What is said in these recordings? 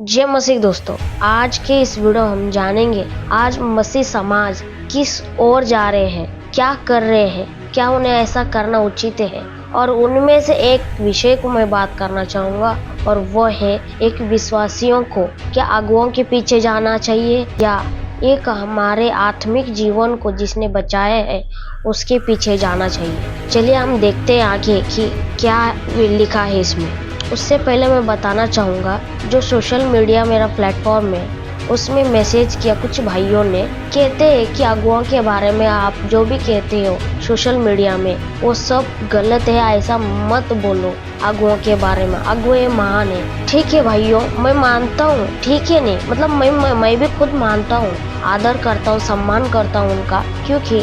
जय मसीह दोस्तों, आज के इस वीडियो हम जानेंगे आज मसीह समाज किस ओर जा रहे हैं, क्या कर रहे हैं, क्या उन्हें ऐसा करना उचित है। और उनमें से एक विषय को मैं बात करना चाहूँगा और वो है एक विश्वासियों को क्या अगुओं के पीछे जाना चाहिए या एक हमारे आत्मिक जीवन को जिसने बचाया है उसके पीछे जाना चाहिए। चलिए हम देखते हैं आगे कि क्या लिखा है इसमें। उससे पहले मैं बताना चाहूँगा जो सोशल मीडिया मेरा प्लेटफॉर्म है उसमें मैसेज किया कुछ भाइयों ने, कहते हैं कि अगुआ के बारे में आप जो भी कहते हो सोशल मीडिया में वो सब गलत है, ऐसा मत बोलो अगुओं के बारे में, अगुए महान है। ठीक है भाइयों, मैं मानता हूँ, ठीक है नहीं मतलब मैं भी खुद मानता हूँ, आदर करता हूँ, सम्मान करता हूँ उनका, क्योंकि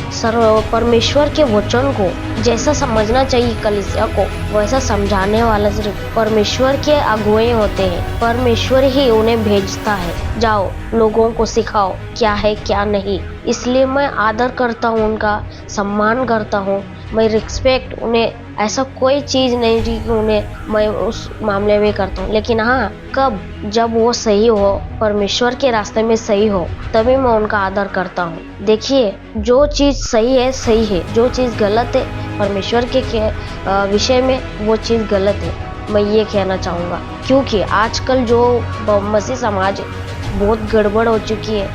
परमेश्वर के वचन को जैसा समझना चाहिए कलीसिया को वैसा समझाने वाला सिर्फ परमेश्वर के अगुए होते हैं। परमेश्वर ही उन्हें भेजता है, जाओ लोगों को सिखाओ क्या है क्या नहीं। इसलिए मैं आदर करता हूँ, उनका सम्मान करता हूँ, मैं रिस्पेक्ट उन्हें, ऐसा कोई चीज़ नहीं थी कि उन्हें मैं उस मामले में करता हूँ। लेकिन हाँ, कब जब वो सही हो, परमेश्वर के रास्ते में सही हो, तभी मैं उनका आदर करता हूँ। देखिए, जो चीज़ सही है, जो चीज़ गलत है परमेश्वर के विषय में वो चीज़ गलत है, मैं ये कहना चाहूँगा। क्योंकि आजकल जो मसीह समाज बहुत गड़बड़ हो चुकी है,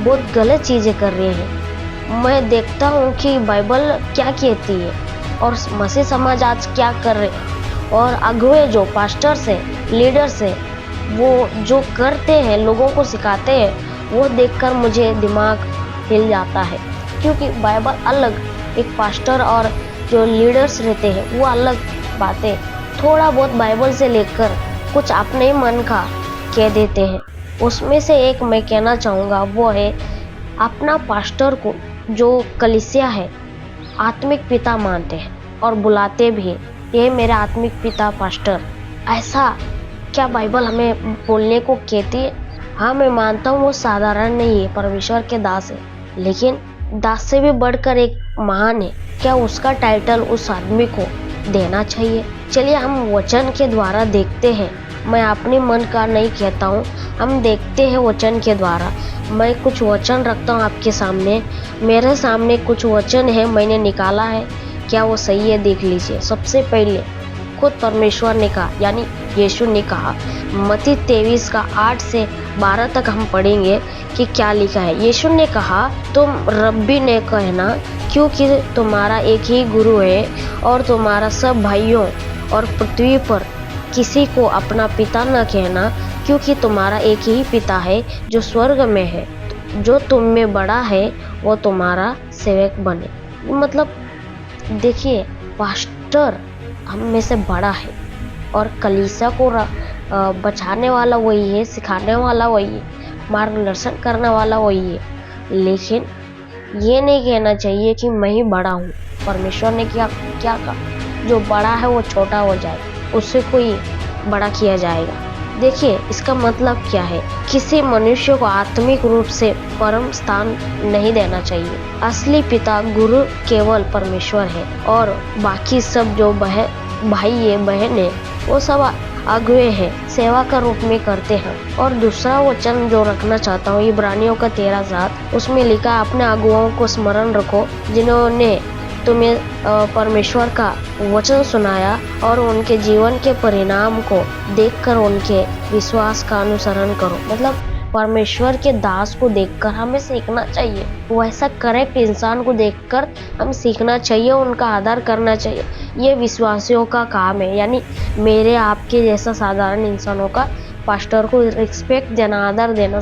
बहुत गलत चीज़ें कर रहे हैं। मैं देखता हूँ कि बाइबल क्या कहती है और मसीह समाज आज क्या कर रहे हैं, और अगुए जो पास्टर्स हैं, लीडर्स हैं, वो जो करते हैं, लोगों को सिखाते हैं, वो देखकर मुझे दिमाग हिल जाता है। क्योंकि बाइबल अलग, एक पास्टर और जो लीडर्स रहते हैं वो अलग बातें, थोड़ा बहुत बाइबल से लेकर कुछ अपने ही मन का कह देते हैं। उसमें से एक मैं कहना चाहूँगा वो है अपना पास्टर को जो कलीसिया है आत्मिक पिता मानते हैं और बुलाते भी, ये मेरा आत्मिक पिता पास्टर, ऐसा क्या बाइबल हमें बोलने को कहती है? हाँ, मैं मानता हूँ वो साधारण नहीं है, परमेश्वर के दास है, लेकिन दास से भी बढ़कर एक महान है। क्या उसका टाइटल उस आदमी को देना चाहिए? चलिए हम वचन के द्वारा देखते हैं, मैं अपने मन का नहीं कहता हूँ, हम देखते हैं वचन के द्वारा। मैं कुछ वचन रखता हूँ आपके सामने, मेरे सामने कुछ वचन है, मैंने निकाला है, क्या वो सही है देख लीजिए। सबसे पहले खुद परमेश्वर ने कहा, यानी यीशु ने कहा, मत्ती 23 का 8 से 12 तक हम पढ़ेंगे कि क्या लिखा है। यीशु ने कहा, तुम रब्बी ने कहना, क्योंकि तुम्हारा एक ही गुरु है और तुम्हारा सब भाइयों और पृथ्वी पर किसी को अपना पिता न कहना, क्योंकि तुम्हारा एक ही पिता है जो स्वर्ग में है। जो तुम में बड़ा है वो तुम्हारा सेवक बने। मतलब देखिए, पास्टर हम में से बड़ा है और कलीसिया को बचाने वाला वही है, सिखाने वाला वही है, मार्गदर्शन करने वाला वही है। लेकिन ये नहीं कहना चाहिए कि मैं ही बड़ा हूँ। परमेश्वर ने क्या कहा, जो बड़ा है वो छोटा हो जाए, उससे कोई बड़ा किया जाएगा। देखिए, इसका मतलब क्या है, किसी मनुष्य को आत्मिक रूप से परम स्थान नहीं देना चाहिए। असली पिता गुरु केवल परमेश्वर है और बाकी सब जो भाई है, बहन है, वो सब अगुए हैं, सेवा का रूप में करते हैं। और दूसरा वचन जो रखना चाहता हूँ, इब्रानियों का 13:7, उसमें लिखा, अपने अगुओं को स्मरण रखो जिन्होंने तुम्हें परमेश्वर का वचन सुनाया और उनके जीवन के परिणाम को देखकर उनके विश्वास का अनुसरण करो। मतलब परमेश्वर के दास को देखकर हमें सीखना चाहिए, वैसा करेक्ट इंसान को देखकर हम सीखना चाहिए, उनका आदर करना चाहिए। ये विश्वासियों का काम है, यानी मेरे आपके जैसा साधारण इंसानों का पास्टर को रिस्पेक्ट देना, आदर देना,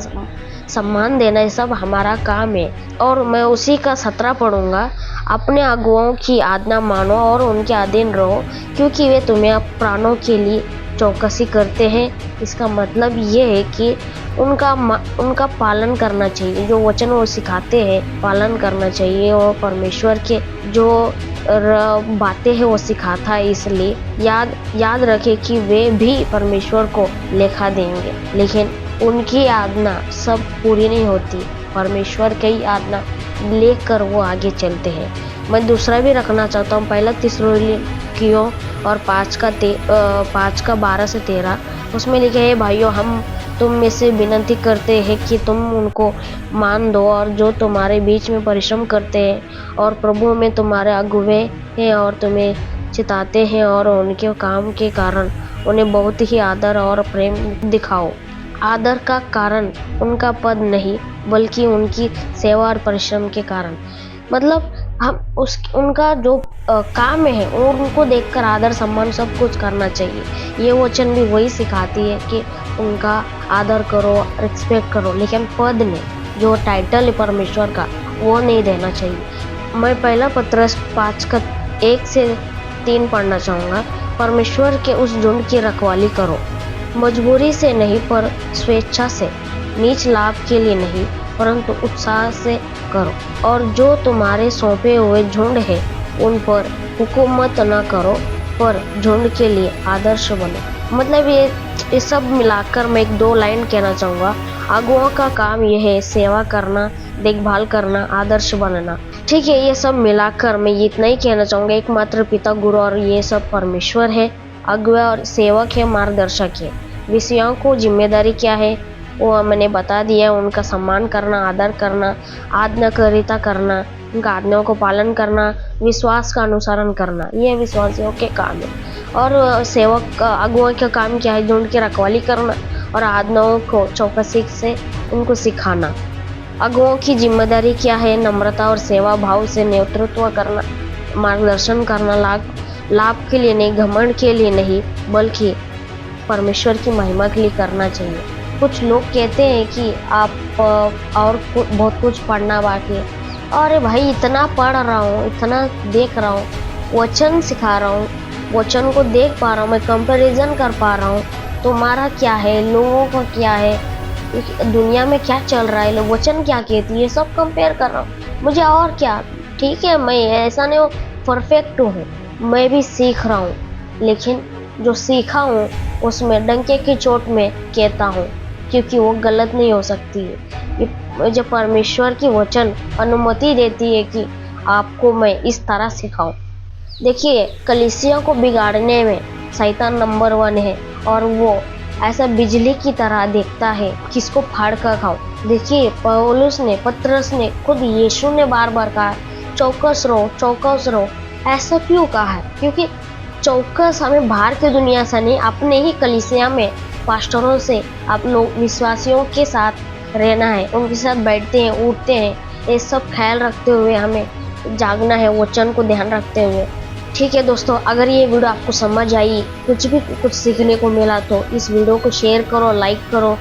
सम्मान देना, ये सब हमारा काम है। और मैं उसी का 17 पढ़ूंगा, अपने अगुओं की आज्ञा मानो और उनके अधीन रहो, क्योंकि वे तुम्हें प्राणों के लिए चौकसी करते हैं। इसका मतलब ये है कि उनका पालन करना चाहिए, जो वचन वो सिखाते हैं पालन करना चाहिए, और परमेश्वर के जो बातें हैं वो सिखाता है। इसलिए याद रखें कि वे भी परमेश्वर को लेखा देंगे, लेकिन उनकी आज्ञा सब पूरी नहीं होती, परमेश्वर की आज्ञा लेकर वो आगे चलते हैं। मैं दूसरा भी रखना चाहता हूँ, पहला थिस्सलुनीकियों और 5 का 12 से 13, उसमें लिखे है, भाइयों हम तुम में से विनती करते हैं कि तुम उनको मान दो, और जो तुम्हारे बीच में परिश्रम करते हैं और प्रभु में तुम्हारे अगुवे हैं और तुम्हें चिताते हैं, और उनके काम के कारण उन्हें बहुत ही आदर और प्रेम दिखाओ। आदर का कारण उनका पद नहीं, बल्कि उनकी सेवा और परिश्रम के कारण। मतलब हम उनका जो काम है और उनको देखकर आदर सम्मान सब कुछ करना चाहिए। ये वचन भी वही सिखाती है कि उनका आदर करो, रिस्पेक्ट करो, लेकिन पद ने जो टाइटल है परमेश्वर का वो नहीं देना चाहिए। मैं पहला पत्रस 5:1-3 पढ़ना चाहूँगा। परमेश्वर के उस झुंड की रखवाली करो, मजबूरी से नहीं पर स्वेच्छा से, नीच लाभ के लिए नहीं परंतु उत्साह से करो, और जो तुम्हारे सौंपे हुए झुंड है उन पर हुकूमत न करो पर झुंड के लिए आदर्श बनो। मतलब ये सब मिलाकर मैं 1-2 लाइन कहना चाहूँगा। अगुआ का काम यह है सेवा करना, देखभाल करना, आदर्श बनना। ठीक है, ये सब मिलाकर मैं इतना ही कहना चाहूँगा, एकमात्र पिता, गुरु और ये सब परमेश्वर है। अगुआ और सेवक है, मार्गदर्शक है। विषयों को जिम्मेदारी क्या है वो मैंने बता दिया। उनका सम्मान करना, आदर करना, आज्ञाकारिता करना, उनका आज्ञाओं को पालन करना, विश्वास का अनुसरण करना, ये विश्वासियों के काम है। और सेवक अगुआ का काम क्या है? झुंड की रखवाली करना और आज्ञाओं को चौकसी से उनको सिखाना। अगुओं की जिम्मेदारी क्या है? नम्रता और सेवा भाव से नेतृत्व करना, मार्गदर्शन करना, लाभ के लिए नहीं, घमंड के लिए नहीं, बल्कि परमेश्वर की महिमा के लिए करना चाहिए। कुछ लोग कहते हैं कि आप और बहुत कुछ पढ़ना बाकी है। अरे भाई, इतना पढ़ रहा हूँ, इतना देख रहा हूँ, वचन सिखा रहा हूँ, वचन को देख पा रहा हूँ, मैं कंपैरिजन कर पा रहा हूँ। तुम्हारा क्या है, लोगों का क्या है, दुनिया में क्या चल रहा है, लोग वचन क्या कहती है, सब कंपेयर कर रहा हूँ। मुझे और क्या, ठीक है, मैं ऐसा नहीं हूँ परफेक्ट हूँ, मैं भी सीख रहा हूँ, लेकिन जो सीखा हूँ उसमें डंके की चोट में कहता हूँ, क्योंकि वो गलत नहीं हो सकती है। जो परमेश्वर की वचन अनुमति देती है कि आपको मैं इस तरह सिखाऊं। देखिए, कलीसिया को बिगाड़ने में शैतान नंबर 1 है, और वो ऐसा बिजली की तरह देखता है किसको फाड़ कर खाओ। देखिए, पौलुस ने, पतरस ने, खुद यीशु ने बार बार कहा चौकस रहो, चौकस रहो। ऐसा क्यों कहा है? क्योंकि चौकस हमें बाहर की दुनिया से नहीं, अपने ही कलीसिया में पास्टरों से, आप लोग विश्वासियों के साथ रहना है, उनके साथ बैठते हैं, उठते हैं, ये सब ख्याल रखते हुए हमें जागना है, वचन को ध्यान रखते हुए। ठीक है दोस्तों, अगर ये वीडियो आपको समझ आई, कुछ सीखने को मिला, तो इस वीडियो को शेयर करो, लाइक करो,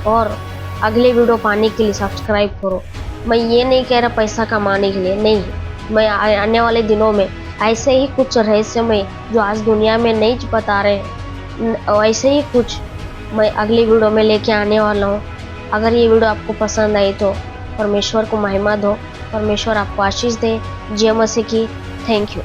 और अगले वीडियो पाने के लिए सब्सक्राइब करो। मैं ये नहीं कह रहा पैसा कमाने के लिए, नहीं, मैं आने वाले दिनों में ऐसे ही कुछ रहस्यमय जो आज दुनिया में नहीं बता रहे, वैसे ही कुछ मैं अगली वीडियो में लेके आने वाला हूँ। अगर ये वीडियो आपको पसंद आई तो परमेश्वर को महिमा दो, परमेश्वर आपको आशीष दे। जय मसीह की। Thank you.